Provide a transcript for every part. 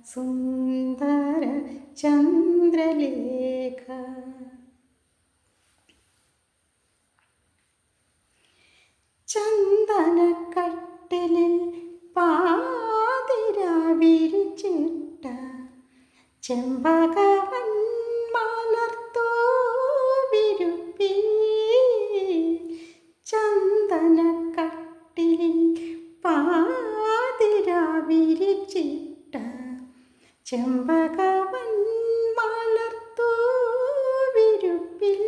സുന്ദര ചന്ദ്രലേഖ. ചന്ദനക്കട്ടിലിൽ പാതിരാ വിരിച്ചിട്ട ചെമ്പകവൻ മലർത്തൂവിരുപ്പിൽ. ചന്ദനക്കട്ടിലിൽ പാതിരാ വിരിച്ചിട്ട ചെമ്പകവൻ മലർത്തൂവിരുപ്പിൽ.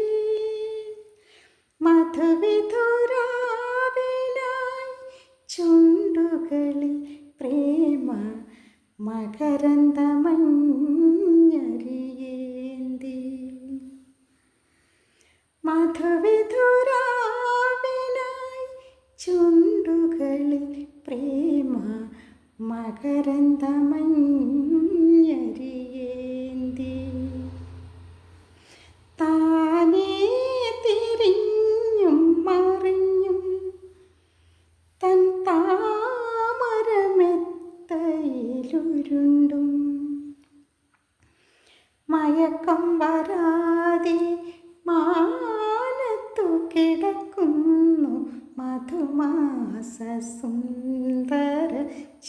മധുവിധുരാവിനായി ചുണ്ടുകളിൽ പ്രേമ മകരന്ദമഞ്ഞരിയേന്തി. മധുവിധുരാവിനായി ചുണ്ടുകളിൽ പ്രേമ മകരന്ദമഞ്ഞരിയേന്തി. താനേ തിരിഞ്ഞും മറിഞ്ഞും തൻ താമരമെത്തയിലുരുണ്ടും മയക്കം വരാതെ മാനത്തു കിടക്കുന്നു മധുമാസ സുന്ദര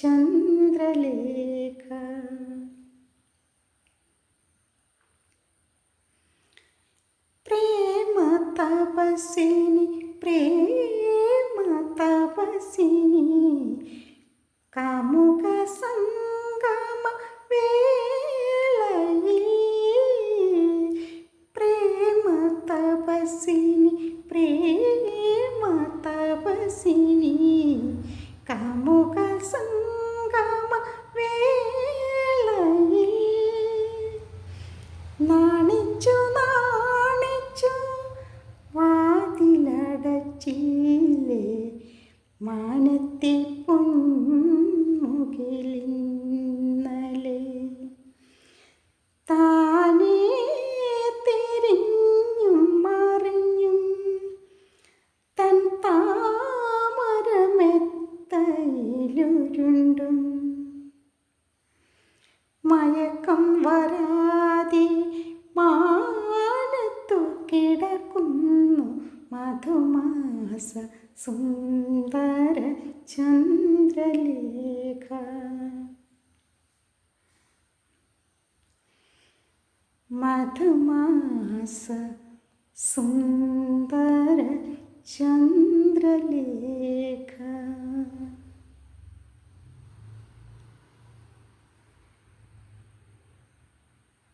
ചന്ദ്രലേഖ. പ്രേമ തപസ്സിനി പ്രേമ തപസ്സിനി കാമുക സംഗമ വേളയിൽ. പ്രേമ തപസ്സിനി പ്രേമ തപസ്സിനി കാമുക സംഗമ വേളയിൽ. നാണിച്ചു നാണിച്ചു വാതിലടച്ചില്ലേ മാനത്തെ പൊന്മുകിലിന്നലെ. താനേ തിരിഞ്ഞും മറിഞ്ഞും തൻ താമരമെത്തയിലുരുണ്ടും മയക്കം വരാതെ മാനത്തു കിടക്കുന്നു മധുമാസ സുന്ദര ചന്ദ്രലേഖ. മധുമാസ സുന്ദര ചന്ദ്രലേഖ.